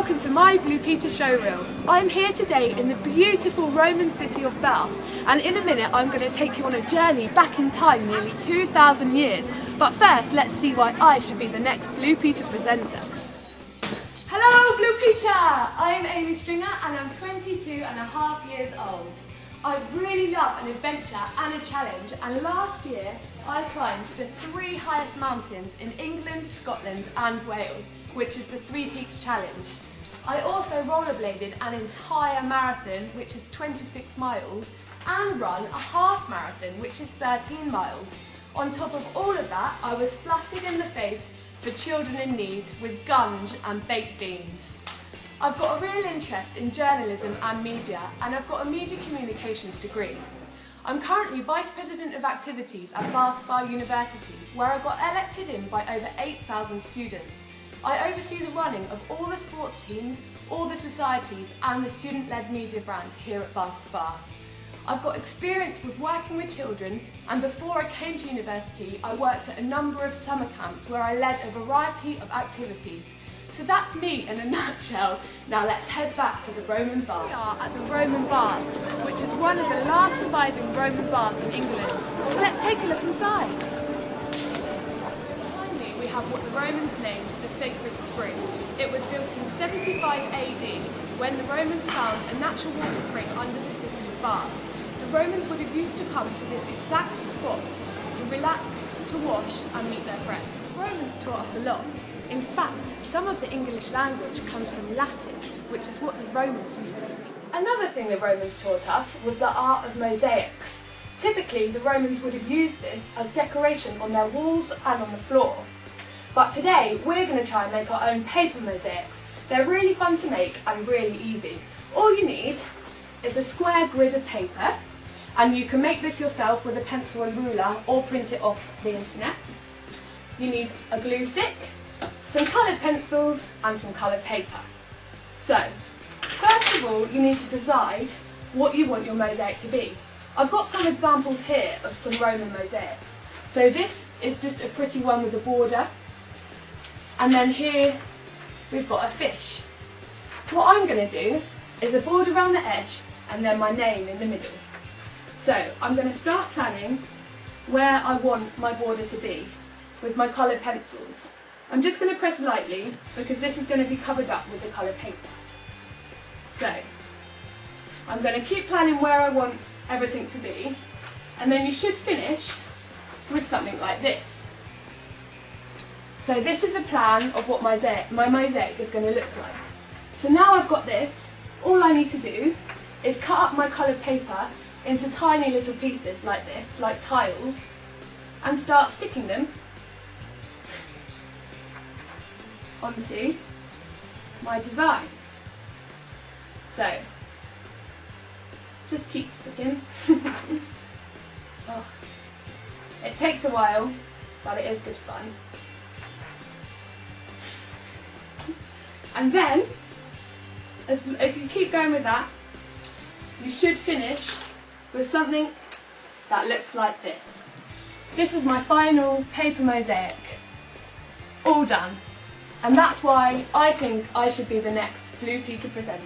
welcome to my Blue Peter showreel. I'm here today in the beautiful Roman city of Bath, and in a minute I'm going to take you on a journey back in time nearly 2,000 years. But first, let's see why I should be the next Blue Peter presenter. Hello Blue Peter! I'm Amy Stringer and I'm 22 and a half years old. I really love an adventure and a challenge, and last year I climbed the 3 highest mountains in England, Scotland and Wales, which is the Three Peaks Challenge. I also rollerbladed an entire marathon, which is 26 miles, and run a half marathon, which is 13 miles. On top of all of that, I was splattered in the face for children in need with gunge and baked beans. I've got a real interest in journalism and media, and I've got a media communications degree. I'm currently Vice President of Activities at Bath Spa University, where I got elected in by over 8,000 students. I oversee the running of all the sports teams, all the societies and the student-led media brand here at Bath Spa. I've got experience with working with children, and before I came to university I worked at a number of summer camps where I led a variety of activities. So that's me in a nutshell. Now let's head back to the Roman Baths. We are at the Roman Baths, which is one of the last surviving Roman baths in England. So let's take a look inside. Behind me we have what the Romans named the Sacred Spring. It was built in 75 AD when the Romans found a natural water spring under the city of Bath. The Romans would have used to come to this exact spot to relax, to wash and meet their friends. The Romans taught us a lot. In fact, some of the English language comes from Latin, which is what the Romans used to speak. Another thing the Romans taught us was the art of mosaics. Typically, the Romans would have used this as decoration on their walls and on the floor. But today, we're going to try and make our own paper mosaics. They're really fun to make and really easy. All you need is a square grid of paper, and you can make this yourself with a pencil and ruler or print it off the internet. You need a glue stick, some coloured pencils and some coloured paper. So, first of all you need to decide what you want your mosaic to be. I've got some examples here of some Roman mosaics. So this is just a pretty one with a border, and then here we've got a fish. What I'm going to do is a border around the edge and then my name in the middle. So I'm going to start planning where I want my border to be with my coloured pencils. I'm just going to press lightly because this is going to be covered up with the coloured paper. So, I'm going to keep planning where I want everything to be, and then you should finish with something like this. So this is a plan of what my mosaic is going to look like. So now I've got this, all I need to do is cut up my coloured paper into tiny little pieces like this, like tiles, and start sticking them onto my design. So, just keep sticking. Oh, it takes a while, but it is good fun. And then, if you keep going with that, you should finish with something that looks like this. This is my final paper mosaic, all done. And that's why I think I should be the next Blue Peter presenter.